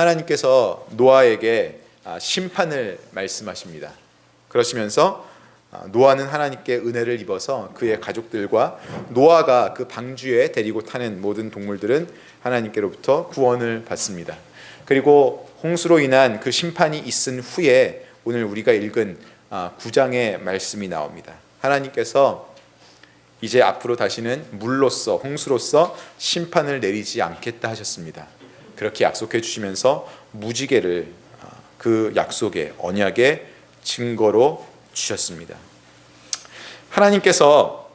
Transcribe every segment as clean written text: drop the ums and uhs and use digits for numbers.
하나님께서 노아에게 심판을 말씀하십니다. 그러시면서 노아는 하나님께 은혜를 입어서 그의 가족들과 노아가 그 방주에 데리고 타는 모든 동물들은 하나님께로부터 구원을 받습니다. 그리고 홍수로 인한 그 심판이 있은 후에 오늘 우리가 읽은 9장의 말씀이 나옵니다. 하나님께서 이제 앞으로 다시는 물로써 홍수로써 심판을 내리지 않겠다 하셨습니다. 그렇게 약속해 주시면서 무지개를 그 약속의 언약의 증거로 주셨습니다. 하나님께서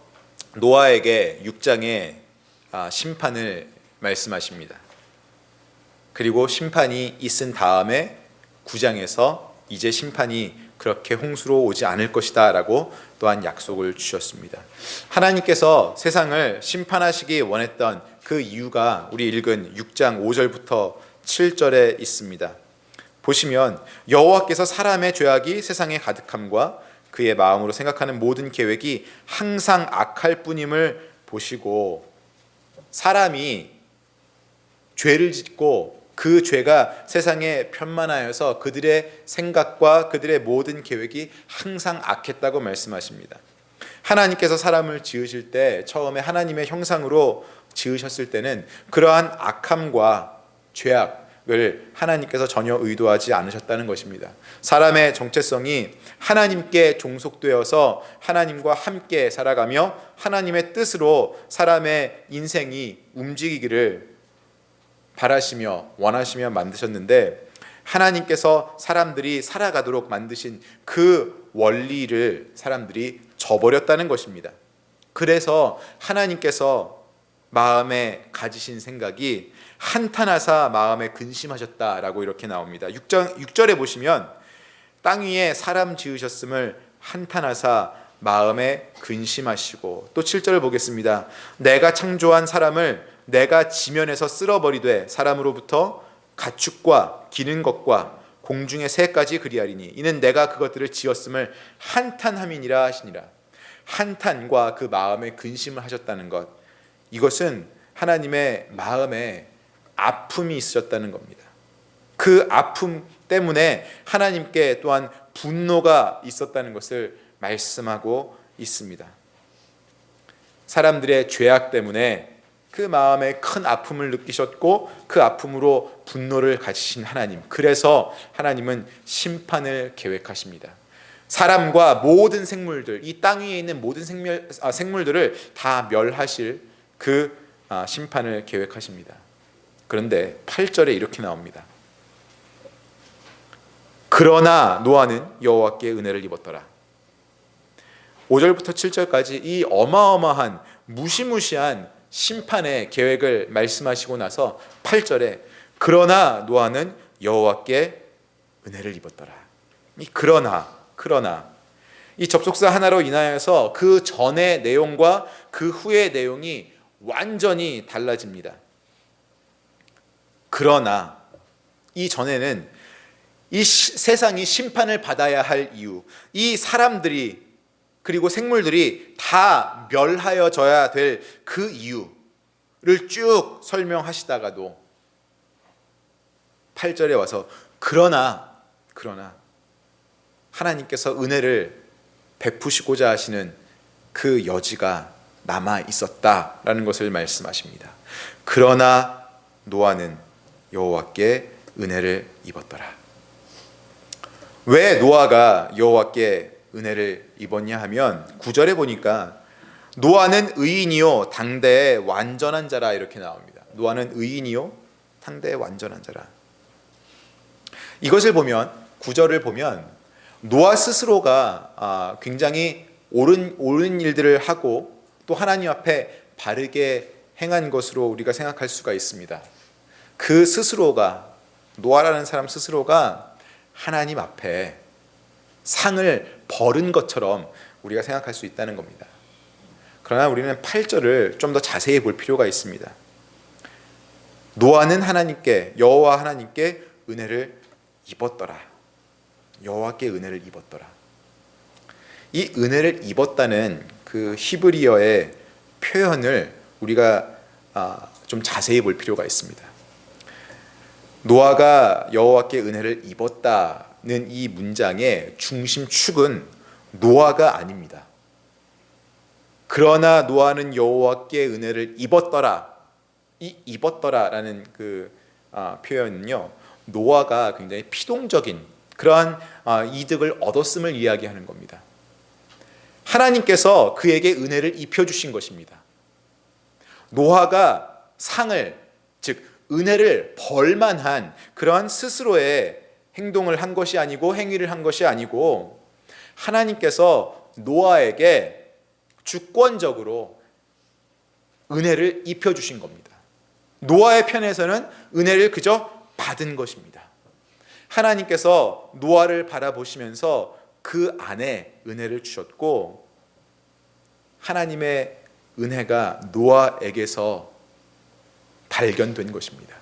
노아에게 6장에 심판을 말씀하십니다. 그리고 심판이 있은 다음에 9장에서 이제 심판이 그렇게 홍수로 오지 않을 것이다 라고 또한 약속을 주셨습니다. 하나님께서 세상을 심판하시기 원했던 그 이유가 우리 읽은 6장 5절부터 7절에 있습니다. 보시면 여호와께서 사람의 죄악이 세상에 가득함과 그의 마음으로 생각하는 모든 계획이 항상 악할 뿐임을 보시고, 사람이 죄를 짓고 그 죄가 세상에 편만하여서 그들의 생각과 그들의 모든 계획이 항상 악했다고 말씀하십니다. 하나님께서 사람을 지으실 때 처음에 하나님의 형상으로 지으셨을 때는 그러한 악함과 죄악을 하나님께서 전혀 의도하지 않으셨다는 것입니다. 사람의 정체성이 하나님께 종속되어서 하나님과 함께 살아가며 하나님의 뜻으로 사람의 인생이 움직이기를 바라시며 원하시며 만드셨는데, 하나님께서 사람들이 살아가도록 만드신 그 원리를 사람들이 저버렸다는 것입니다. 그래서 하나님께서 마음에 가지신 생각이 한탄하사 마음에 근심하셨다라고 이렇게 나옵니다. 6절에 보시면 땅 위에 사람 지으셨음을 한탄하사 마음에 근심하시고, 또 7절을 보겠습니다. 내가 창조한 사람을 내가 지면에서 쓸어버리되 사람으로부터 가축과 기는 것과 공중의 새까지 그리하리니 이는 내가 그것들을 지었음을 한탄함이니라 하시니라. 한탄과 그 마음에 근심을 하셨다는 것, 이것은 하나님의 마음에 아픔이 있으셨다는 겁니다. 그 아픔 때문에 하나님께 또한 분노가 있었다는 것을 말씀하고 있습니다. 사람들의 죄악 때문에 그 마음에 큰 아픔을 느끼셨고 그 아픔으로 분노를 가지신 하나님, 그래서 하나님은 심판을 계획하십니다. 사람과 모든 생물들, 이 땅 위에 있는 모든 생물들을 다 멸하실 그 심판을 계획하십니다. 그런데 8절에 이렇게 나옵니다. 그러나 노아는 여호와께 은혜를 입었더라. 5절부터 7절까지 이 어마어마한 무시무시한 심판의 계획을 말씀하시고 나서 8절에 그러나 노아는 여호와께 은혜를 입었더라. 이 그러나 이 접속사 하나로 인하여서 그 전의 내용과 그 후의 내용이 완전히 달라집니다. 그러나 이 전에는 이 세상이 심판을 받아야 할 이유, 이 사람들이 그리고 생물들이 다 멸하여져야 될 그 이유를 쭉 설명하시다가도 8절에 와서 그러나 하나님께서 은혜를 베푸시고자 하시는 그 여지가 남아 있었다라는 것을 말씀하십니다. 그러나 노아는 여호와께 은혜를 입었더라. 왜 노아가 여호와께 은혜를 입었냐 하면 9절에 보니까 노아는 의인이요 당대의 완전한 자라 이렇게 나옵니다. 노아는 의인이요 당대의 완전한 자라. 이것을 보면 9절을 보면 노아 스스로가 굉장히 옳은 일들을 하고 또 하나님 앞에 바르게 행한 것으로 우리가 생각할 수가 있습니다. 그 스스로가, 노아라는 사람 스스로가 하나님 앞에 상을 벌은 것처럼 우리가 생각할 수 있다는 겁니다. 그러나 우리는 8절을 좀 더 자세히 볼 필요가 있습니다. 노아는 여호와 하나님께 은혜를 입었더라. 여호와께 은혜를 입었더라. 이 은혜를 입었다는 그 히브리어의 표현을 우리가 좀 자세히 볼 필요가 있습니다. 노아가 여호와께 은혜를 입었다는 이 문장의 중심축은 노아가 아닙니다. 그러나 노아는 여호와께 은혜를 입었더라. 이 입었더라라는 표현은요, 노아가 굉장히 피동적인 그러한 이득을 얻었음을 이야기하는 겁니다. 하나님께서 그에게 은혜를 입혀주신 것입니다. 노아가 상을, 즉 은혜를 벌만한 그러한 스스로의 행동을 한 것이 아니고 행위를 한 것이 아니고 하나님께서 노아에게 주권적으로 은혜를 입혀주신 겁니다. 노아의 편에서는 은혜를 그저 받은 것입니다. 하나님께서 노아를 바라보시면서 그 안에 은혜를 주셨고 하나님의 은혜가 노아에게서 발견된 것입니다.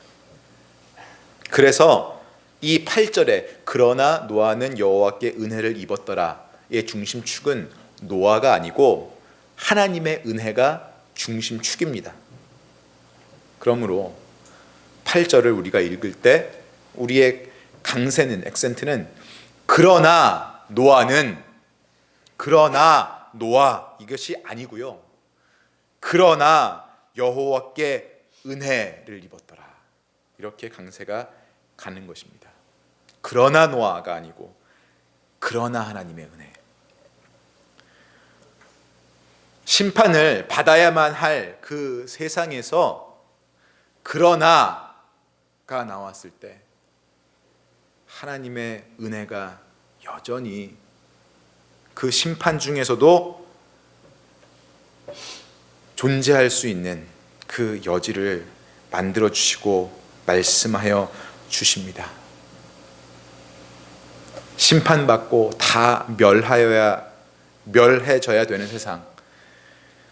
그래서 이 8절에 그러나 노아는 여호와께 은혜를 입었더라의 중심축은 노아가 아니고 하나님의 은혜가 중심축입니다. 그러므로 8절을 우리가 읽을 때 우리의 강세는, 액센트는 그러나 노아 이것이 아니고요. 그러나 여호와께 은혜를 입었더라. 이렇게 강세가 가는 것입니다. 그러나 노아가 아니고 그러나 하나님의 은혜. 심판을 받아야만 할 그 세상에서 그러나가 나왔을 때 하나님의 은혜가 여전히 그 심판 중에서도 존재할 수 있는 그 여지를 만들어 주시고 말씀하여 주십니다. 심판받고 다 멸해져야 되는 세상,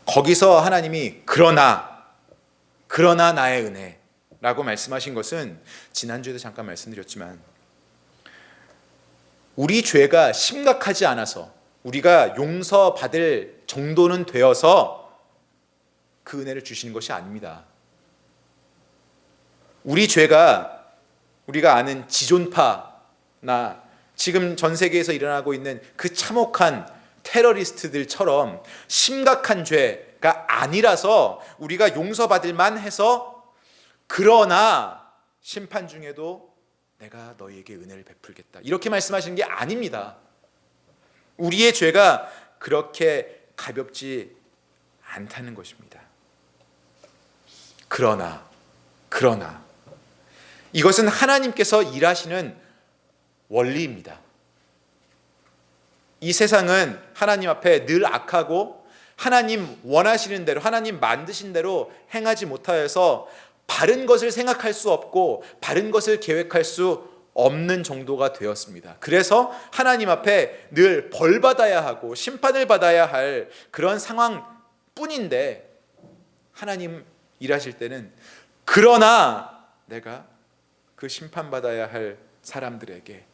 거기서 하나님이 그러나 나의 은혜라고 말씀하신 것은 지난주에도 잠깐 말씀드렸지만 우리 죄가 심각하지 않아서 우리가 용서받을 정도는 되어서 그 은혜를 주시는 것이 아닙니다. 우리 죄가 우리가 아는 지존파나 지금 전 세계에서 일어나고 있는 그 참혹한 테러리스트들처럼 심각한 죄가 아니라서 우리가 용서받을 만해서 그러나 심판 중에도 내가 너희에게 은혜를 베풀겠다 이렇게 말씀하시는 게 아닙니다. 우리의 죄가 그렇게 가볍지 않다는 것입니다. 그러나 이것은 하나님께서 일하시는 원리입니다. 이 세상은 하나님 앞에 늘 악하고 하나님 원하시는 대로, 하나님 만드신 대로 행하지 못하여서 바른 것을 생각할 수 없고 바른 것을 계획할 수 없는 정도가 되었습니다. 그래서 하나님 앞에 늘 벌받아야 하고 심판을 받아야 할 그런 상황뿐인데 하나님 일하실 때는 그러나 내가 그 심판받아야 할 사람들에게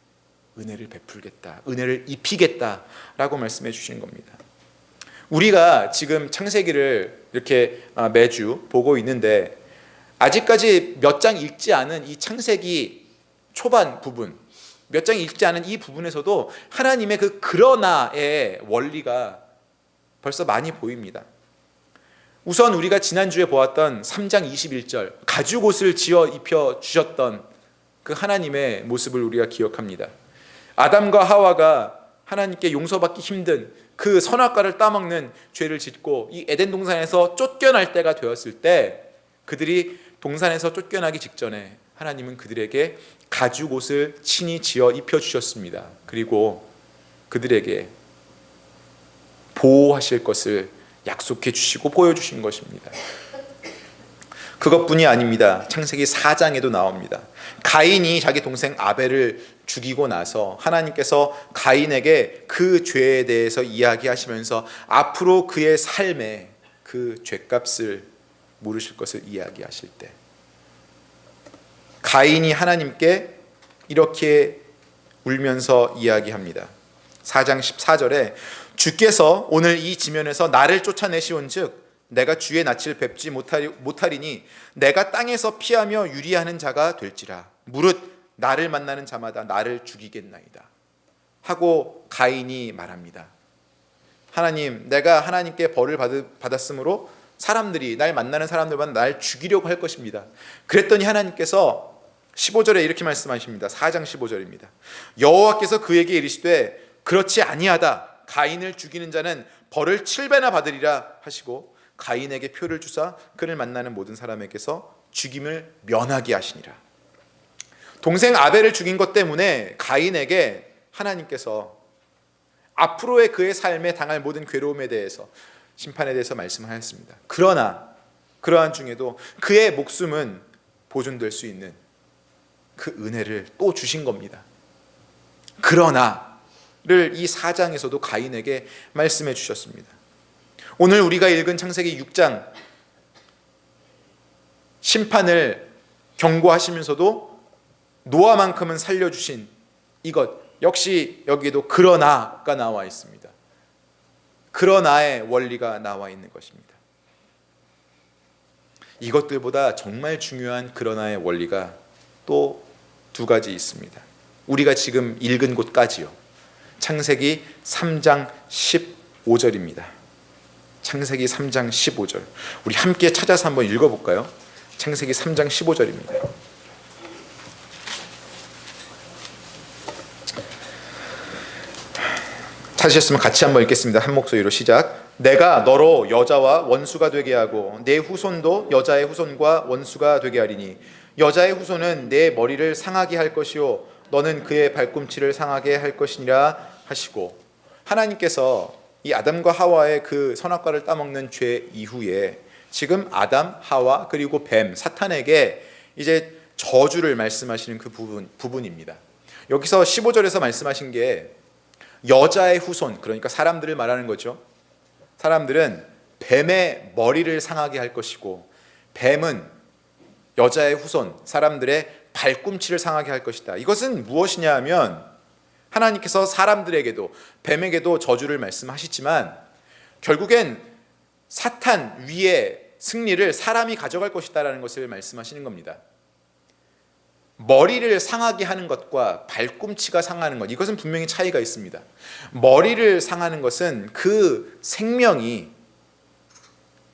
은혜를 베풀겠다, 은혜를 입히겠다라고 말씀해 주시는 겁니다. 우리가 지금 창세기를 이렇게 매주 보고 있는데 아직까지 몇 장 읽지 않은 이 창세기 초반 부분, 몇 장 읽지 않은 이 부분에서도 하나님의 그 그러나의 원리가 벌써 많이 보입니다. 우선 우리가 지난주에 보았던 3장 21절 가죽옷을 지어 입혀 주셨던 그 하나님의 모습을 우리가 기억합니다. 아담과 하와가 하나님께 용서받기 힘든 그 선악과를 따먹는 죄를 짓고 이 에덴 동산에서 쫓겨날 때가 되었을 때 그들이 동산에서 쫓겨나기 직전에 하나님은 그들에게 가죽옷을 친히 지어 입혀주셨습니다. 그리고 그들에게 보호하실 것을 약속해 주시고 보여주신 것입니다. 그것뿐이 아닙니다. 창세기 4장에도 나옵니다. 가인이 자기 동생 아벨을 죽이고 나서 하나님께서 가인에게 그 죄에 대해서 이야기하시면서 앞으로 그의 삶에 그 죄값을 물으실 것을 이야기하실 때 가인이 하나님께 이렇게 울면서 이야기합니다. 4장 14절에 주께서 오늘 이 지면에서 나를 쫓아내시온즉 내가 주의 낯을 뵙지 못하리니 내가 땅에서 피하며 유리하는 자가 될지라. 무릇 나를 만나는 자마다 나를 죽이겠나이다 하고 가인이 말합니다. 하나님, 내가 하나님께 벌을 받았으므로 사람들이, 날 만나는 사람들만 날 죽이려고 할 것입니다. 그랬더니 하나님께서 15절에 이렇게 말씀하십니다. 4장 15절입니다. 여호와께서 그에게 이르시되 그렇지 아니하다. 가인을 죽이는 자는 벌을 7배나 받으리라 하시고 가인에게 표를 주사 그를 만나는 모든 사람에게서 죽임을 면하게 하시니라. 동생 아벨을 죽인 것 때문에 가인에게 하나님께서 앞으로의 그의 삶에 당할 모든 괴로움에 대해서, 심판에 대해서 말씀하였습니다. 그러나 그러한 중에도 그의 목숨은 보존될 수 있는 그 은혜를 또 주신 겁니다. 그러나를 이 4장에서도 가인에게 말씀해 주셨습니다. 오늘 우리가 읽은 창세기 6장 심판을 경고하시면서도 노아만큼은 살려주신 이것 역시 여기에도 그러나가 나와 있습니다. 그러나의 원리가 나와 있는 것입니다. 이것들보다 정말 중요한 그러나의 원리가 또 두 가지 있습니다. 우리가 지금 읽은 곳까지요. 창세기 3장 15절입니다. 창세기 3장 15절. 우리 함께 찾아서 한번 읽어볼까요? 창세기 3장 15절입니다. 찾으셨으면 같이 한번 읽겠습니다. 한 목소리로 시작. 내가 너로 여자와 원수가 되게 하고 내 후손도 여자의 후손과 원수가 되게 하리니 여자의 후손은 내 머리를 상하게 할 것이요 너는 그의 발꿈치를 상하게 할 것이니라 하시고, 하나님께서 이 아담과 하와의 그 선악과를 따먹는 죄 이후에 지금 아담, 하와 그리고 뱀, 사탄에게 이제 저주를 말씀하시는 그 부분입니다. 여기서 15절에서 말씀하신 게 여자의 후손, 그러니까 사람들을 말하는 거죠. 사람들은 뱀의 머리를 상하게 할 것이고 뱀은 여자의 후손, 사람들의 발꿈치를 상하게 할 것이다. 이것은 무엇이냐 하면 하나님께서 사람들에게도 뱀에게도 저주를 말씀하시지만 결국엔 사탄 위의 승리를 사람이 가져갈 것이다라는 것을 말씀하시는 겁니다. 머리를 상하게 하는 것과 발꿈치가 상하는 것, 이것은 분명히 차이가 있습니다. 머리를 상하는 것은 그 생명이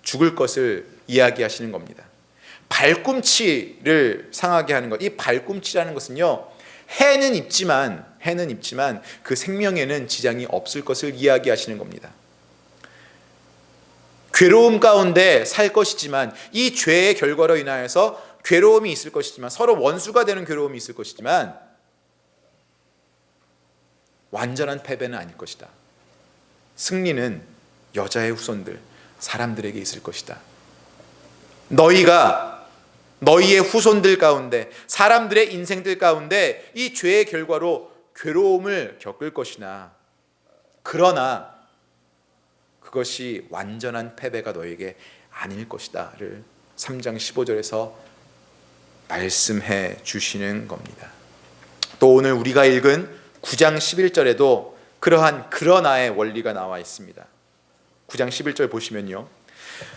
죽을 것을 이야기하시는 겁니다. 발꿈치를 상하게 하는 것, 이 발꿈치라는 것은요, 해는 입지만 그 생명에는 지장이 없을 것을 이야기하시는 겁니다. 괴로움 가운데 살 것이지만, 이 죄의 결과로 인하여서 괴로움이 있을 것이지만, 서로 원수가 되는 괴로움이 있을 것이지만 완전한 패배는 아닐 것이다. 승리는 여자의 후손들, 사람들에게 있을 것이다. 너희의 후손들 가운데, 사람들의 인생들 가운데 이 죄의 결과로 괴로움을 겪을 것이나, 그러나 그것이 완전한 패배가 너에게 아닐 것이다를 3장 15절에서 말씀해 주시는 겁니다. 또 오늘 우리가 읽은 9장 11절에도 그러한 그러나의 원리가 나와 있습니다. 9장 11절 보시면요,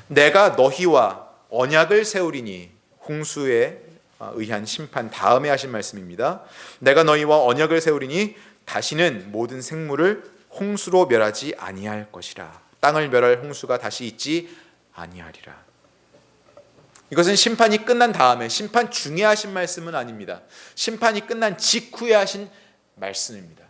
내가 너희와 언약을 세우리니, 홍수에 의한 심판 다음에 하신 말씀입니다. 내가 너희와 언약을 세우리니 다시는 모든 생물을 홍수로 멸하지 아니할 것이라. 땅을 멸할 홍수가 다시 있지 아니하리라. 이것은 심판이 끝난 다음에, 심판 중에 하신 말씀은 아닙니다. 심판이 끝난 직후에 하신 말씀입니다.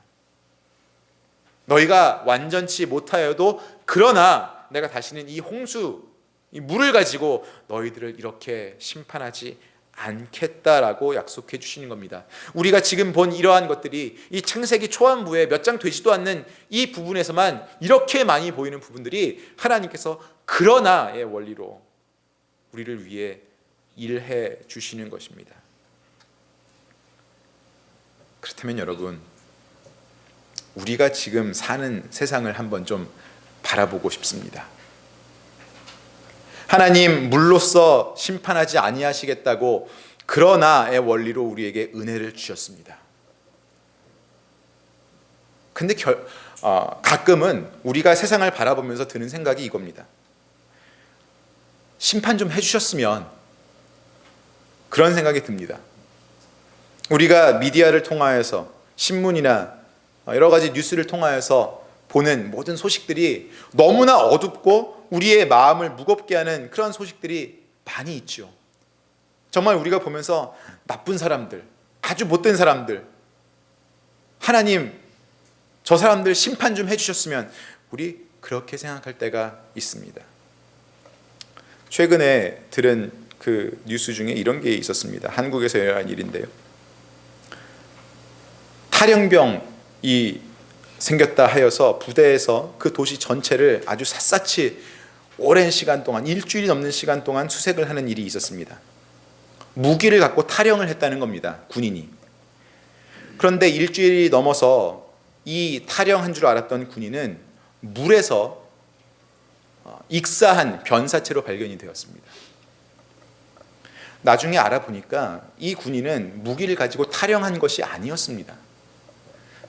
너희가 완전치 못하여도 그러나 내가 다시는 이 홍수, 이 물을 가지고 너희들을 이렇게 심판하지 않겠다라고 약속해 주시는 겁니다. 우리가 지금 본 이러한 것들이 이 창세기 초반부에 몇 장 되지도 않는 이 부분에서만 이렇게 많이 보이는 부분들이 하나님께서 그러나의 원리로 우리를 위해 일해 주시는 것입니다. 그렇다면 여러분, 우리가 지금 사는 세상을 한번 좀 바라보고 싶습니다. 하나님 물로써 심판하지 아니하시겠다고 그러나의 원리로 우리에게 은혜를 주셨습니다. 근데 가끔은 우리가 세상을 바라보면서 드는 생각이 이겁니다. 심판 좀 해주셨으면, 그런 생각이 듭니다. 우리가 미디어를 통하여서 신문이나 여러 가지 뉴스를 통하여서 보는 모든 소식들이 너무나 어둡고 우리의 마음을 무겁게 하는 그런 소식들이 많이 있죠. 정말 우리가 보면서 나쁜 사람들, 아주 못된 사람들, 하나님 저 사람들 심판 좀 해주셨으면, 우리 그렇게 생각할 때가 있습니다. 최근에 들은 그 뉴스 중에 이런 게 있었습니다. 한국에서 일어난 일인데요. 탈영병이 생겼다 하여서 부대에서 그 도시 전체를 아주 샅샅이 오랜 시간 동안, 일주일이 넘는 시간 동안 수색을 하는 일이 있었습니다. 무기를 갖고 탈영을 했다는 겁니다, 군인이. 그런데 일주일이 넘어서 이 탈영한 줄 알았던 군인은 물에서 익사한 변사체로 발견이 되었습니다. 나중에 알아보니까 이 군인은 무기를 가지고 탈영한 것이 아니었습니다.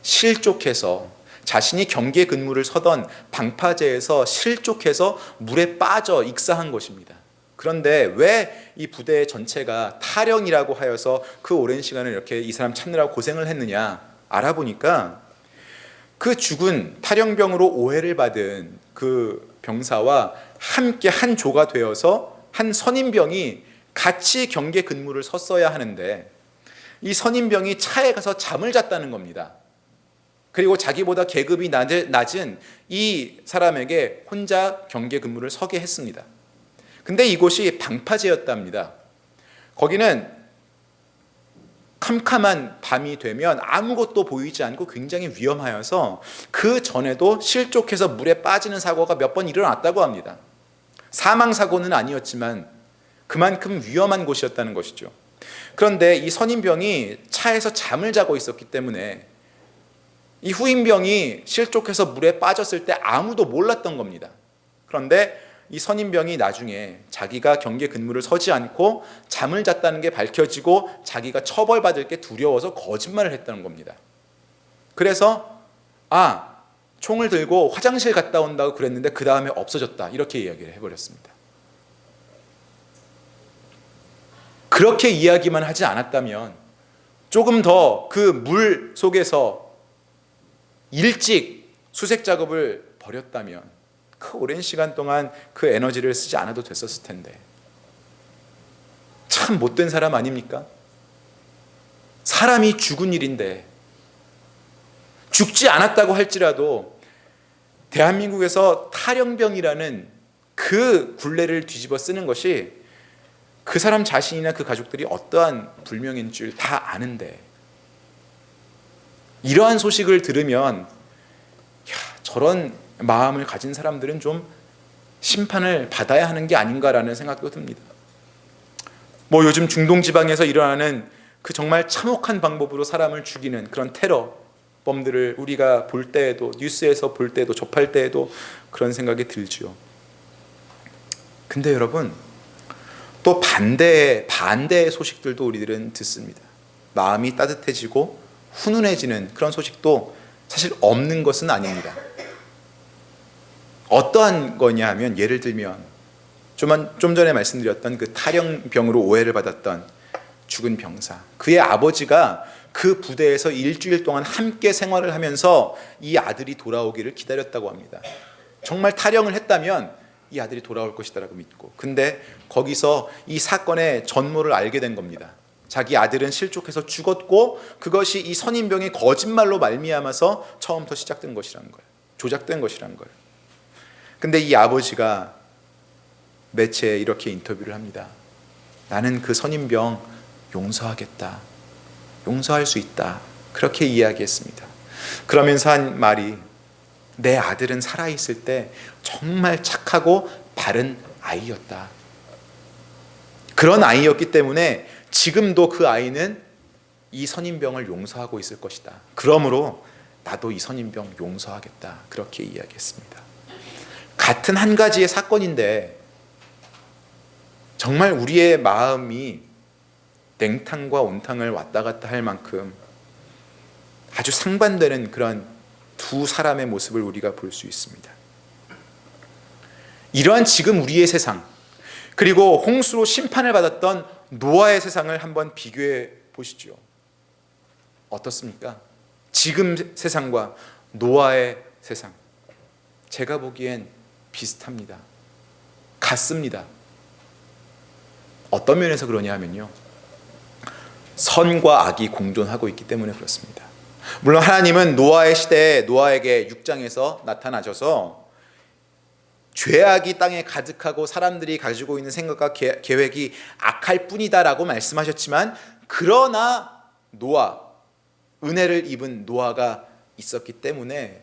실족해서, 자신이 경계 근무를 서던 방파제에서 실족해서 물에 빠져 익사한 것입니다. 그런데 왜 이 부대 전체가 탈영이라고 하여서 그 오랜 시간을 이렇게 이 사람 찾느라고 고생을 했느냐 알아보니까, 그 죽은 탈영병으로 오해를 받은 그 병사와 함께 한 조가 되어서 한 선임병이 같이 경계 근무를 섰어야 하는데, 이 선임병이 차에 가서 잠을 잤다는 겁니다. 그리고 자기보다 계급이 낮은 이 사람에게 혼자 경계 근무를 서게 했습니다. 근데 이곳이 방파제였답니다. 거기는 캄캄한 밤이 되면 아무것도 보이지 않고 굉장히 위험하여서 그 전에도 실족해서 물에 빠지는 사고가 몇 번 일어났다고 합니다. 사망사고는 아니었지만 그만큼 위험한 곳이었다는 것이죠. 그런데 이 선임병이 차에서 잠을 자고 있었기 때문에 이 후임병이 실족해서 물에 빠졌을 때 아무도 몰랐던 겁니다. 그런데 이 선임병이 나중에 자기가 경계 근무를 서지 않고 잠을 잤다는 게 밝혀지고 자기가 처벌받을 게 두려워서 거짓말을 했다는 겁니다. 그래서 총을 들고 화장실 갔다 온다고 그랬는데 그 다음에 없어졌다, 이렇게 이야기를 해버렸습니다. 그렇게 이야기만 하지 않았다면, 조금 더 그 물 속에서 일찍 수색 작업을 벌였다면 그 오랜 시간 동안 그 에너지를 쓰지 않아도 됐었을 텐데, 참 못된 사람 아닙니까? 사람이 죽은 일인데, 죽지 않았다고 할지라도 대한민국에서 탈영병이라는 그 굴레를 뒤집어 쓰는 것이 그 사람 자신이나 그 가족들이 어떠한 불명인 줄 다 아는데, 이러한 소식을 들으면 저런 마음을 가진 사람들은 좀 심판을 받아야 하는 게 아닌가라는 생각도 듭니다. 요즘 중동 지방에서 일어나는 그 정말 참혹한 방법으로 사람을 죽이는 그런 테러범들을 우리가 볼 때에도, 뉴스에서 볼 때에도, 접할 때에도 그런 생각이 들지요. 근데 여러분, 또 반대의 소식들도 우리들은 듣습니다. 마음이 따뜻해지고 훈훈해지는 그런 소식도 사실 없는 것은 아닙니다. 어떠한 거냐 하면, 예를 들면 좀 전에 말씀드렸던 그 탈영병으로 오해를 받았던 죽은 병사, 그의 아버지가 그 부대에서 일주일 동안 함께 생활을 하면서 이 아들이 돌아오기를 기다렸다고 합니다. 정말 탈영을 했다면 이 아들이 돌아올 것이다라고 믿고, 근데 거기서 이 사건의 전모를 알게 된 겁니다. 자기 아들은 실족해서 죽었고 그것이 이 선임병의 거짓말로 말미암아서 처음부터 시작된 것이라는 거예요. 조작된 것이라는 거예요. 근데 이 아버지가 매체에 이렇게 인터뷰를 합니다. 나는 그 선임병 용서하겠다, 용서할 수 있다, 그렇게 이야기했습니다. 그러면서 한 말이, 내 아들은 살아있을 때 정말 착하고 바른 아이였다. 그런 아이였기 때문에 지금도 그 아이는 이 선임병을 용서하고 있을 것이다. 그러므로 나도 이 선임병 용서하겠다, 그렇게 이야기했습니다. 같은 한 가지의 사건인데 정말 우리의 마음이 냉탕과 온탕을 왔다 갔다 할 만큼 아주 상반되는 그런 두 사람의 모습을 우리가 볼 수 있습니다. 이러한 지금 우리의 세상, 그리고 홍수로 심판을 받았던 노아의 세상을 한번 비교해 보시죠. 어떻습니까? 지금 세상과 노아의 세상, 제가 보기엔 비슷합니다. 같습니다. 어떤 면에서 그러냐 하면요, 선과 악이 공존하고 있기 때문에 그렇습니다. 물론 하나님은 노아의 시대에 노아에게 6장에서 나타나셔서 죄악이 땅에 가득하고 사람들이 가지고 있는 생각과 계획이 악할 뿐이다라고 말씀하셨지만, 그러나 노아, 은혜를 입은 노아가 있었기 때문에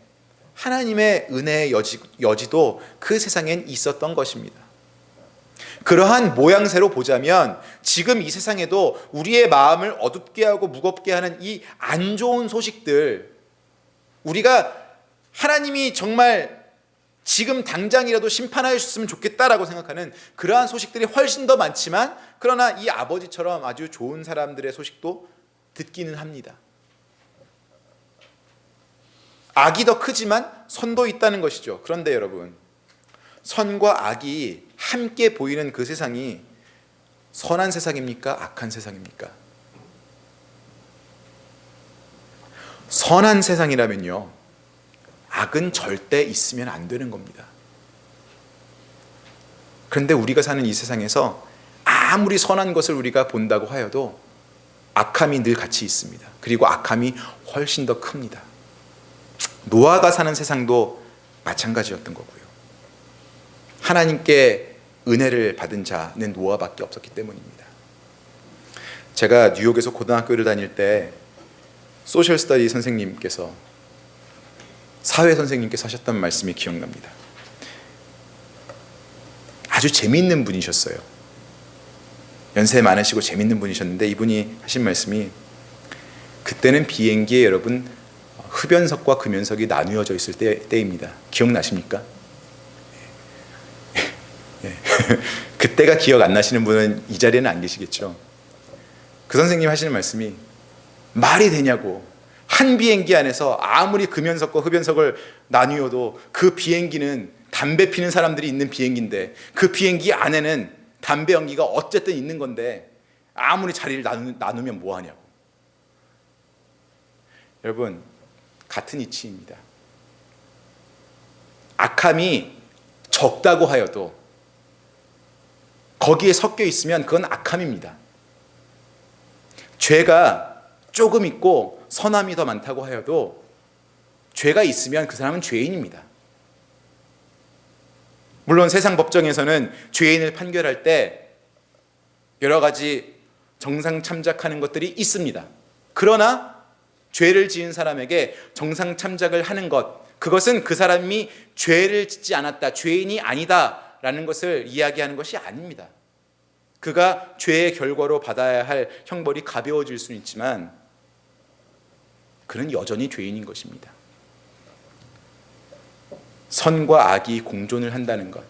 하나님의 은혜의 여지도 그 세상엔 있었던 것입니다. 그러한 모양새로 보자면 지금 이 세상에도 우리의 마음을 어둡게 하고 무겁게 하는 이 안 좋은 소식들, 우리가 하나님이 정말 지금 당장이라도 심판하셨으면 좋겠다라고 생각하는 그러한 소식들이 훨씬 더 많지만, 그러나 이 아버지처럼 아주 좋은 사람들의 소식도 듣기는 합니다. 악이 더 크지만 선도 있다는 것이죠. 그런데 여러분, 선과 악이 함께 보이는 그 세상이 선한 세상입니까? 악한 세상입니까? 선한 세상이라면요, 악은 절대 있으면 안 되는 겁니다. 그런데 우리가 사는 이 세상에서 아무리 선한 것을 우리가 본다고 하여도 악함이 늘 같이 있습니다. 그리고 악함이 훨씬 더 큽니다. 노아가 사는 세상도 마찬가지였던 거고요. 하나님께 은혜를 받은 자는 노아밖에 없었기 때문입니다. 제가 뉴욕에서 고등학교를 다닐 때 소셜 스터디 선생님께서, 사회 선생님께서 하셨던 말씀이 기억납니다. 아주 재미있는 분이셨어요. 연세 많으시고 재미있는 분이셨는데, 이분이 하신 말씀이, 그때는 비행기에 여러분 흡연석과 금연석이 나누어져 있을 때입니다. 기억나십니까? 그때가 기억 안 나시는 분은 이 자리에는 안 계시겠죠. 그 선생님 하시는 말씀이 말이 되냐고, 한 비행기 안에서 아무리 금연석과 흡연석을 나누어도 그 비행기는 담배 피는 사람들이 있는 비행기인데, 그 비행기 안에는 담배 연기가 어쨌든 있는 건데 아무리 자리를 나누면 뭐하냐고. 여러분, 같은 이치입니다. 악함이 적다고 하여도 거기에 섞여 있으면 그건 악함입니다. 죄가 조금 있고 선함이 더 많다고 하여도 죄가 있으면 그 사람은 죄인입니다. 물론 세상 법정에서는 죄인을 판결할 때 여러 가지 정상 참작하는 것들이 있습니다. 그러나 죄를 지은 사람에게 정상 참작을 하는 것, 그것은 그 사람이 죄를 짓지 않았다, 죄인이 아니다 라는 것을 이야기하는 것이 아닙니다. 그가 죄의 결과로 받아야 할 형벌이 가벼워질 수는 있지만 그는 여전히 죄인인 것입니다. 선과 악이 공존을 한다는 것,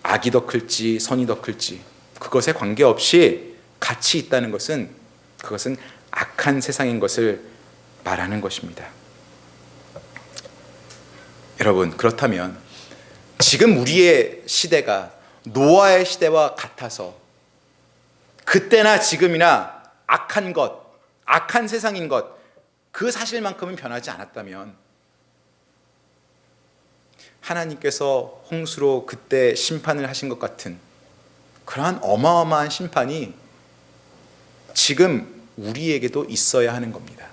악이 더 클지 선이 더 클지 그것에 관계없이 같이 있다는 것은, 그것은 악한 세상인 것을 말하는 것입니다. 여러분, 그렇다면 지금 우리의 시대가 노아의 시대와 같아서 그때나 지금이나 악한 것, 악한 세상인 것, 그 사실만큼은 변하지 않았다면 하나님께서 홍수로 그때 심판을 하신 것 같은 그러한 어마어마한 심판이 지금 우리에게도 있어야 하는 겁니다.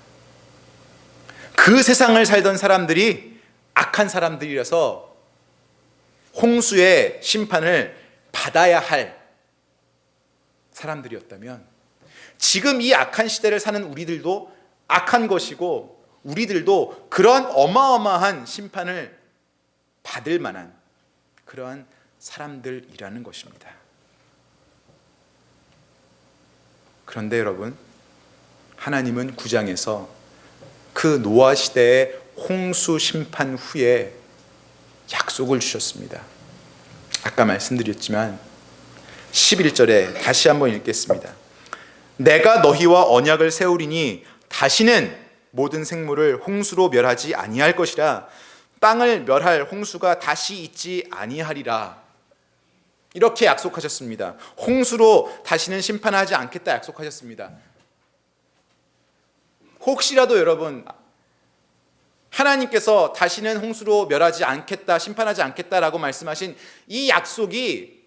그 세상을 살던 사람들이 악한 사람들이라서 홍수의 심판을 받아야 할 사람들이었다면, 지금 이 악한 시대를 사는 우리들도 악한 것이고 우리들도 그러한 어마어마한 심판을 받을 만한 그러한 사람들이라는 것입니다. 그런데 여러분, 하나님은 9장에서 그 노아 시대의 홍수 심판 후에 약속을 주셨습니다. 아까 말씀드렸지만 11절에 다시 한번 읽겠습니다. 내가 너희와 언약을 세우리니 다시는 모든 생물을 홍수로 멸하지 아니할 것이라. 땅을 멸할 홍수가 다시 있지 아니하리라. 이렇게 약속하셨습니다. 홍수로 다시는 심판하지 않겠다 약속하셨습니다. 혹시라도 여러분 하나님께서 다시는 홍수로 멸하지 않겠다, 심판하지 않겠다라고 말씀하신 이 약속이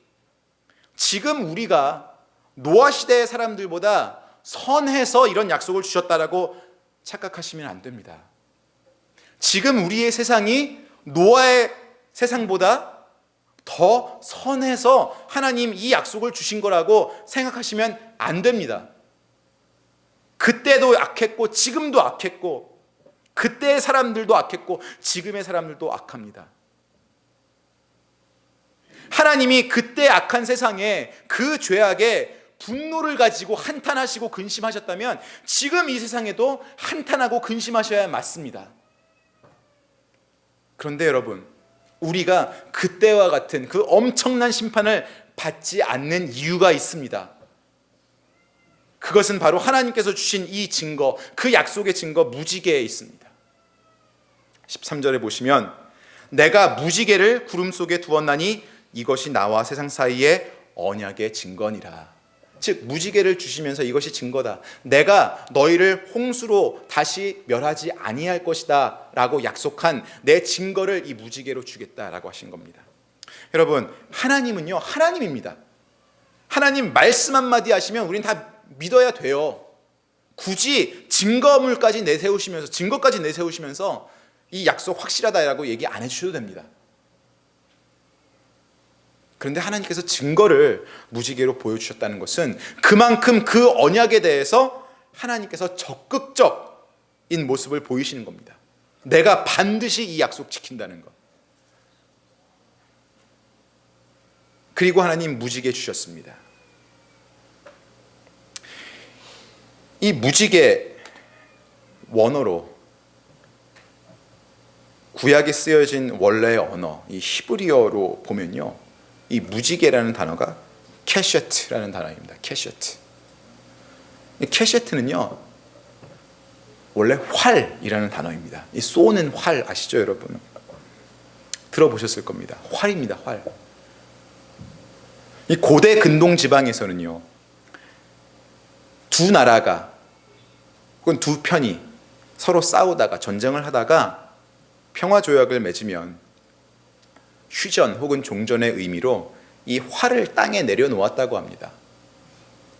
지금 우리가 노아 시대의 사람들보다 선해서 이런 약속을 주셨다라고 착각하시면 안 됩니다. 지금 우리의 세상이 노아의 세상보다 더 선해서 하나님 이 약속을 주신 거라고 생각하시면 안 됩니다. 그때도 악했고 지금도 악했고 그때의 사람들도 악했고 지금의 사람들도 악합니다. 하나님이 그때 악한 세상에 그 죄악에 분노를 가지고 한탄하시고 근심하셨다면 지금 이 세상에도 한탄하고 근심하셔야 맞습니다. 그런데 여러분, 우리가 그때와 같은 그 엄청난 심판을 받지 않는 이유가 있습니다. 그것은 바로 하나님께서 주신 이 증거, 그 약속의 증거 무지개에 있습니다. 13절에 보시면 내가 무지개를 구름 속에 두었나니 이것이 나와 세상 사이의 언약의 증거니라. 즉 무지개를 주시면서 이것이 증거다. 내가 너희를 홍수로 다시 멸하지 아니할 것이다 라고 약속한 내 증거를 이 무지개로 주겠다라고 하신 겁니다. 여러분, 하나님은요, 하나님입니다. 하나님 말씀 한마디 하시면 우리는 다 믿어야 돼요. 굳이 증거물까지 내세우시면서 증거까지 내세우시면서 이 약속 확실하다라고 얘기 안 해주셔도 됩니다. 그런데 하나님께서 증거를 무지개로 보여주셨다는 것은 그만큼 그 언약에 대해서 하나님께서 적극적인 모습을 보이시는 겁니다. 내가 반드시 이 약속 지킨다는 것. 그리고 하나님 무지개 주셨습니다. 이 무지개 원어로 구약에 쓰여진 원래의 언어, 이 히브리어로 보면요, 이 무지개라는 단어가 캐셔트라는 단어입니다. 캐셔트. 이 캐셔트는요, 원래 활이라는 단어입니다. 이 쏘는 활 아시죠, 여러분? 들어보셨을 겁니다. 활입니다, 활. 이 고대 근동 지방에서는요, 두 나라가 혹은 두 편이 서로 싸우다가 전쟁을 하다가 평화 조약을 맺으면 휴전 혹은 종전의 의미로 이 활을 땅에 내려놓았다고 합니다.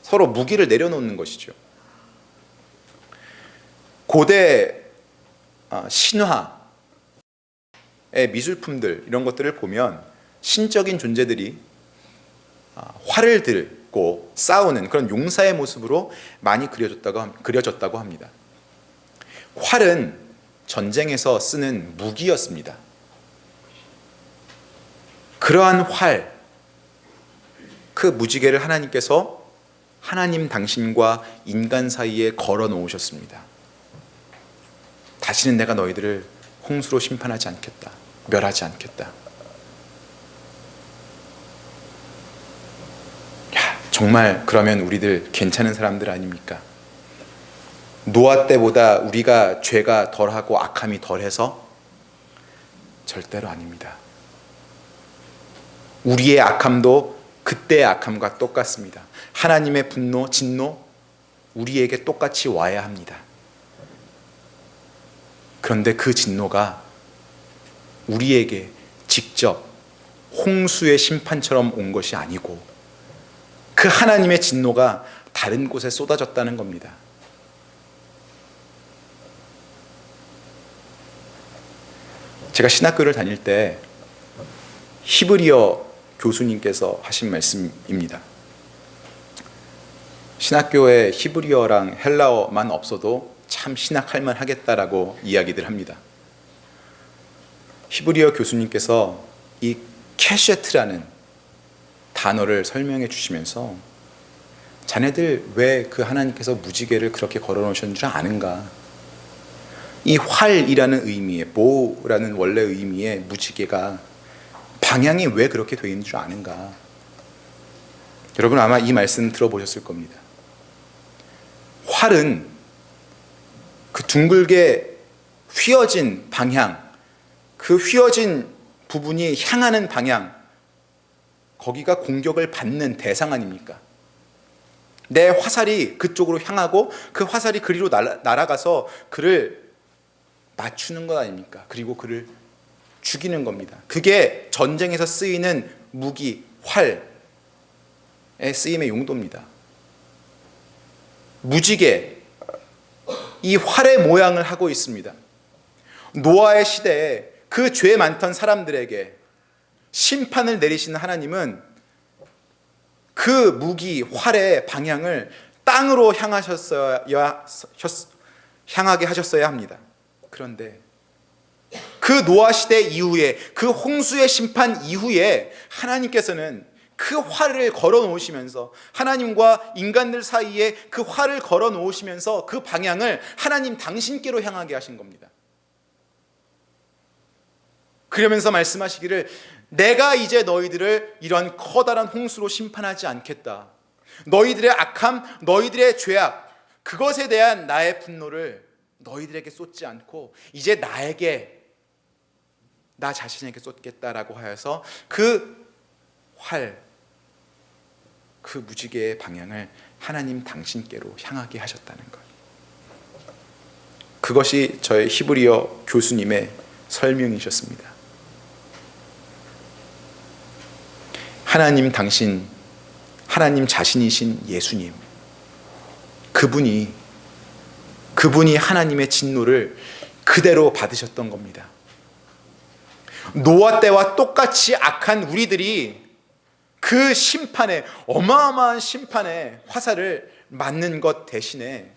서로 무기를 내려놓는 것이죠. 고대 신화의 미술품들 이런 것들을 보면 신적인 존재들이 활을 들고 싸우는 그런 용사의 모습으로 많이 그려졌다고 합니다. 활은 전쟁에서 쓰는 무기였습니다. 그러한 활, 그 무지개를 하나님께서 하나님 당신과 인간 사이에 걸어 놓으셨습니다. 다시는 내가 너희들을 홍수로 심판하지 않겠다, 멸하지 않겠다. 정말 그러면 우리들 괜찮은 사람들 아닙니까? 노아 때보다 우리가 죄가 덜하고 악함이 덜해서? 절대로 아닙니다. 우리의 악함도 그때의 악함과 똑같습니다. 하나님의 분노, 진노 우리에게 똑같이 와야 합니다. 그런데 그 진노가 우리에게 직접 홍수의 심판처럼 온 것이 아니고 그 하나님의 진노가 다른 곳에 쏟아졌다는 겁니다. 제가 신학교를 다닐 때 히브리어 교수님께서 하신 말씀입니다. 신학교에 히브리어랑 헬라어만 없어도 참 신학할 만 하겠다라고 이야기들 합니다. 히브리어 교수님께서 이 캐셰트라는 단어를 설명해 주시면서 자네들 왜 그 하나님께서 무지개를 그렇게 걸어 놓으셨는 줄 아는가? 이 활이라는 의미의, 보라는 원래 의미의 무지개가 방향이 왜 그렇게 되어 있는 줄 아는가? 여러분 아마 이 말씀 들어보셨을 겁니다. 활은 그 둥글게 휘어진 방향, 그 휘어진 부분이 향하는 방향, 거기가 공격을 받는 대상 아닙니까? 내 화살이 그쪽으로 향하고 그 화살이 그리로 날아가서 그를 맞추는 것 아닙니까? 그리고 그를 죽이는 겁니다. 그게 전쟁에서 쓰이는 무기, 활의 쓰임의 용도입니다. 무지개, 이 활의 모양을 하고 있습니다. 노아의 시대에 그 죄 많던 사람들에게 심판을 내리시는 하나님은 그 무기, 활의 방향을 땅으로 향하게 하셨어야 합니다. 그런데 그 노아 시대 이후에, 그 홍수의 심판 이후에 하나님께서는 그 활을 걸어 놓으시면서, 하나님과 인간들 사이에 그 활을 걸어 놓으시면서 그 방향을 하나님 당신께로 향하게 하신 겁니다. 그러면서 말씀하시기를, 내가 이제 너희들을 이런 커다란 홍수로 심판하지 않겠다. 너희들의 악함, 너희들의 죄악, 그것에 대한 나의 분노를 너희들에게 쏟지 않고 이제 나에게, 나 자신에게 쏟겠다라고 하여서 그 활, 그 무지개의 방향을 하나님 당신께로 향하게 하셨다는 것. 그것이 저의 히브리어 교수님의 설명이셨습니다. 하나님 당신, 하나님 자신이신 예수님, 그분이 하나님의 진노를 그대로 받으셨던 겁니다. 노아 때와 똑같이 악한 우리들이 그 심판에, 어마어마한 심판에 화살을 맞는 것 대신에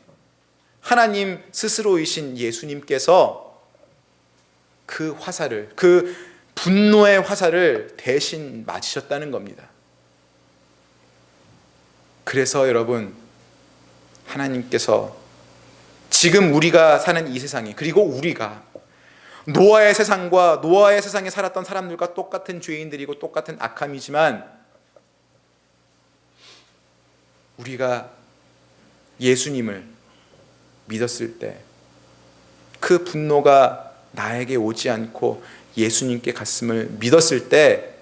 하나님 스스로이신 예수님께서 그 화살을, 그 분노의 화살을 대신 맞으셨다는 겁니다. 그래서 여러분, 하나님께서 지금 우리가 사는 이 세상이, 그리고 우리가 노아의 세상과 노아의 세상에 살았던 사람들과 똑같은 죄인들이고 똑같은 악함이지만, 우리가 예수님을 믿었을 때 그 분노가 나에게 오지 않고 예수님께 갔음을 믿었을 때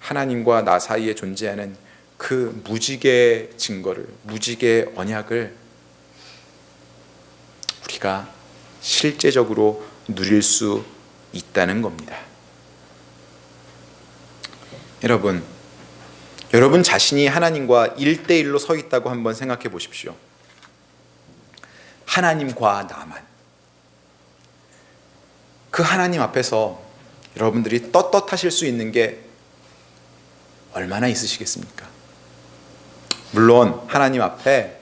하나님과 나 사이에 존재하는 그 무지개 증거를, 무지개 언약을 우리가 실제적으로 누릴 수 있다는 겁니다. 여러분 자신이 하나님과 1대1로 서 있다고 한번 생각해 보십시오. 하나님과 나만. 그 하나님 앞에서 여러분들이 떳떳하실 수 있는 게 얼마나 있으시겠습니까? 물론 하나님 앞에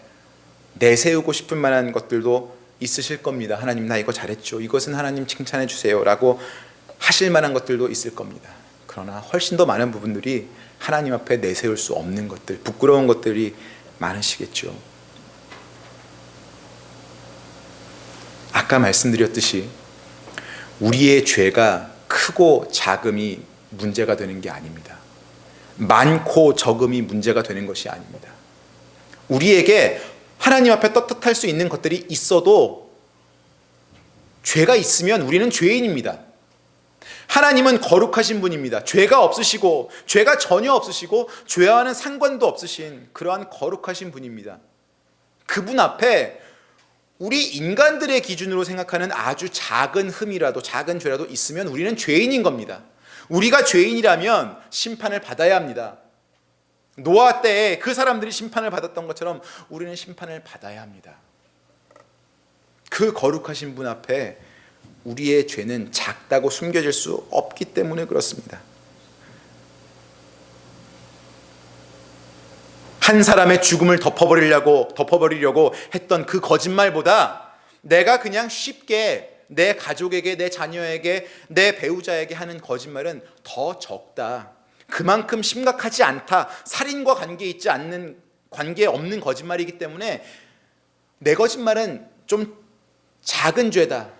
내세우고 싶은 만한 것들도 있으실 겁니다. 하나님, 나 이거 잘했죠. 이것은 하나님 칭찬해 주세요 라고 하실 만한 것들도 있을 겁니다. 그러나 훨씬 더 많은 부분들이 하나님 앞에 내세울 수 없는 것들, 부끄러운 것들이 많으시겠죠. 아까 말씀드렸듯이 우리의 죄가 크고 작음이 문제가 되는 게 아닙니다. 많고 적음이 문제가 되는 것이 아닙니다. 우리에게 하나님 앞에 떳떳할 수 있는 것들이 있어도 죄가 있으면 우리는 죄인입니다. 하나님은 거룩하신 분입니다. 죄가 없으시고, 죄가 전혀 없으시고 죄와는 상관도 없으신 그러한 거룩하신 분입니다. 그분 앞에 우리 인간들의 기준으로 생각하는 아주 작은 흠이라도, 작은 죄라도 있으면 우리는 죄인인 겁니다. 우리가 죄인이라면 심판을 받아야 합니다. 노아 때에 그 사람들이 심판을 받았던 것처럼 우리는 심판을 받아야 합니다. 그 거룩하신 분 앞에 우리의 죄는 작다고 숨겨질 수 없기 때문에 그렇습니다. 한 사람의 죽음을 덮어버리려고 했던 그 거짓말보다 내가 그냥 쉽게 내 가족에게, 내 자녀에게, 내 배우자에게 하는 거짓말은 더 적다. 그만큼 심각하지 않다. 살인과 관계 없는 거짓말이기 때문에 내 거짓말은 좀 작은 죄다.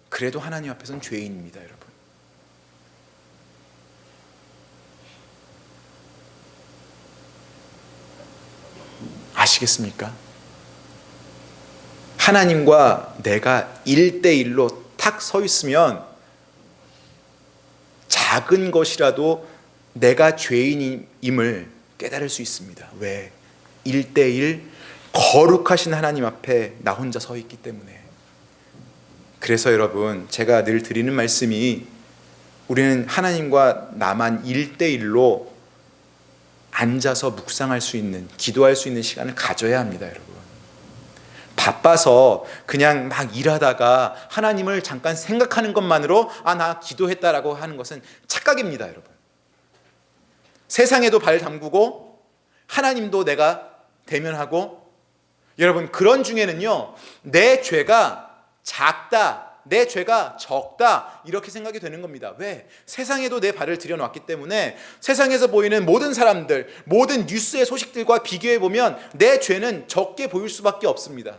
그래도 하나님 앞에서는 죄인입니다, 여러분. 아시겠습니까? 하나님과 내가 1대1로 탁 서 있으면 작은 것이라도 내가 죄인임을 깨달을 수 있습니다. 왜? 1대1 거룩하신 하나님 앞에 나 혼자 서 있기 때문에. 그래서 여러분, 제가 늘 드리는 말씀이, 우리는 하나님과 나만 1대1로 앉아서 묵상할 수 있는, 기도할 수 있는 시간을 가져야 합니다. 여러분, 바빠서 그냥 막 일하다가 하나님을 잠깐 생각하는 것만으로 나 기도했다라고 하는 것은 착각입니다. 여러분, 세상에도 발 담그고 하나님도 내가 대면하고, 여러분, 그런 중에는요, 내 죄가 작다, 내 죄가 적다, 이렇게 생각이 되는 겁니다. 왜? 세상에도 내 발을 들여놨기 때문에 세상에서 보이는 모든 사람들, 모든 뉴스의 소식들과 비교해보면 내 죄는 적게 보일 수밖에 없습니다.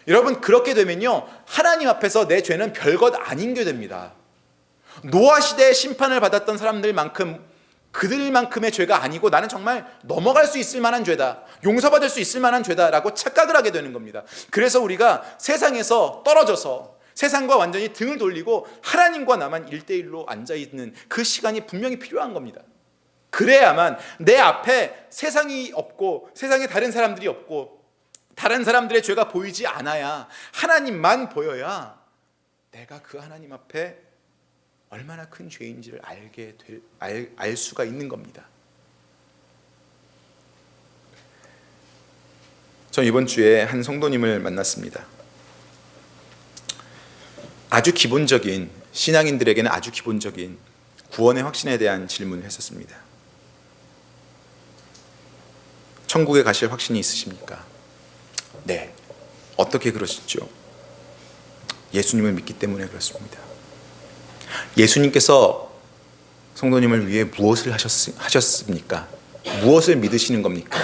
여러분, 그렇게 되면요, 하나님 앞에서 내 죄는 별것 아닌 게 됩니다. 노아 시대에 심판을 받았던 사람들만큼, 그들만큼의 죄가 아니고 나는 정말 넘어갈 수 있을 만한 죄다, 용서받을 수 있을 만한 죄다라고 착각을 하게 되는 겁니다. 그래서 우리가 세상에서 떨어져서 세상과 완전히 등을 돌리고 하나님과 나만 1대1로 앉아있는 그 시간이 분명히 필요한 겁니다. 그래야만 내 앞에 세상이 없고 세상에 다른 사람들이 없고 다른 사람들의 죄가 보이지 않아야, 하나님만 보여야 내가 그 하나님 앞에 얼마나 큰 죄인지를 알 수가 있는 겁니다. 전 이번 주에 한 성도님을 만났습니다. 아주 기본적인, 신앙인들에게는 아주 기본적인 구원의 확신에 대한 질문을 했었습니다. 천국에 가실 확신이 있으십니까? 네. 어떻게 그러시죠? 예수님을 믿기 때문에 그렇습니다. 예수님께서 성도님을 위해 무엇을 하셨습니까? 무엇을 믿으시는 겁니까?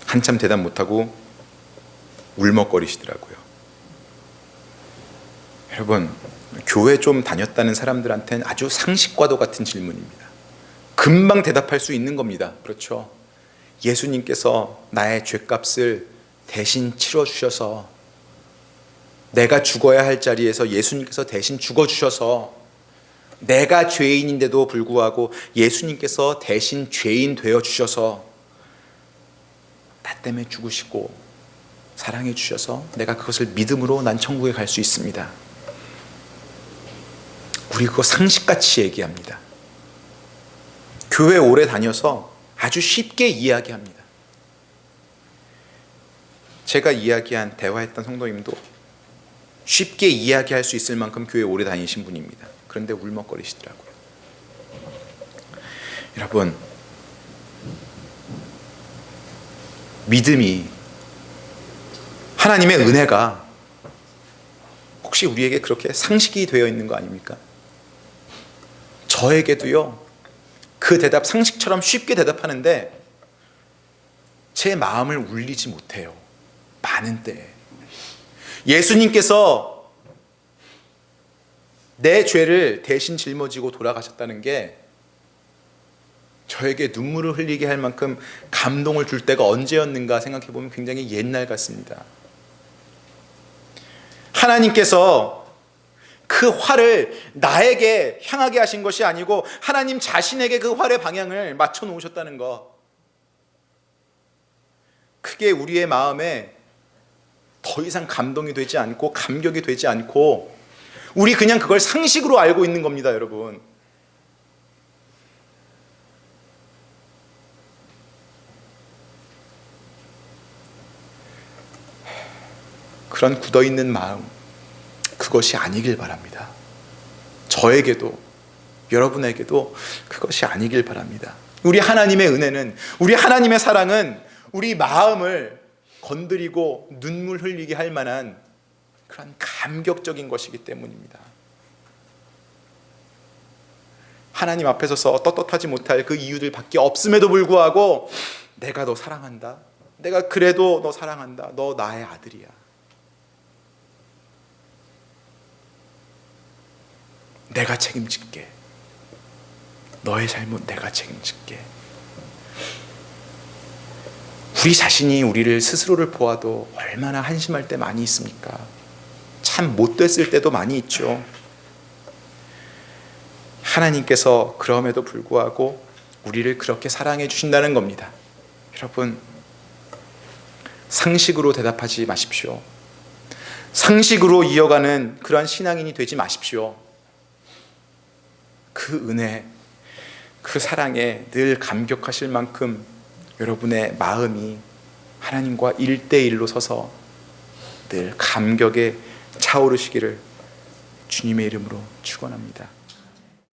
한참 대답 못하고 울먹거리시더라고요. 여러분, 교회 좀 다녔다는 사람들한테는 아주 상식과도 같은 질문입니다. 금방 대답할 수 있는 겁니다. 그렇죠? 예수님께서 나의 죄값을 대신 치러주셔서, 내가 죽어야 할 자리에서 예수님께서 대신 죽어주셔서, 내가 죄인인데도 불구하고 예수님께서 대신 죄인 되어주셔서 나 때문에 죽으시고 사랑해 주셔서 내가 그것을 믿음으로 난 천국에 갈 수 있습니다. 우리 그거 상식같이 얘기합니다. 교회 오래 다녀서 아주 쉽게 이야기합니다. 제가 이야기한, 대화했던 성도님도 쉽게 이야기할 수 있을 만큼 교회 오래 다니신 분입니다. 그런데 울먹거리시더라고요. 여러분, 믿음이, 하나님의 은혜가 혹시 우리에게 그렇게 상식이 되어 있는 거 아닙니까? 저에게도요, 그 대답 상식처럼 쉽게 대답하는데 제 마음을 울리지 못해요. 많은 때에. 예수님께서 내 죄를 대신 짊어지고 돌아가셨다는 게 저에게 눈물을 흘리게 할 만큼 감동을 줄 때가 언제였는가 생각해보면 굉장히 옛날 같습니다. 하나님께서 그 화를 나에게 향하게 하신 것이 아니고 하나님 자신에게 그 화의 방향을 맞춰 놓으셨다는 것, 그게 우리의 마음에 더 이상 감동이 되지 않고 감격이 되지 않고 우리 그냥 그걸 상식으로 알고 있는 겁니다. 여러분, 그런 굳어있는 마음, 그것이 아니길 바랍니다. 저에게도 여러분에게도 그것이 아니길 바랍니다. 우리 하나님의 은혜는, 우리 하나님의 사랑은 우리 마음을 건드리고 눈물 흘리게 할 만한 그런 감격적인 것이기 때문입니다. 하나님 앞에 서서 떳떳하지 못할 그 이유들밖에 없음에도 불구하고 내가 너 사랑한다, 내가 그래도 너 사랑한다, 너 나의 아들이야, 내가 책임질게, 너의 잘못 내가 책임질게. 우리 자신이 우리를 스스로를 보아도 얼마나 한심할 때 많이 있습니까? 참 못됐을 때도 많이 있죠. 하나님께서 그럼에도 불구하고 우리를 그렇게 사랑해 주신다는 겁니다. 여러분, 상식으로 대답하지 마십시오. 상식으로 이어가는 그러한 신앙인이 되지 마십시오. 그 은혜, 그 사랑에 늘 감격하실 만큼 여러분의 마음이 하나님과 1대1로 서서 늘 감격에 차오르시기를 주님의 이름으로 축원합니다.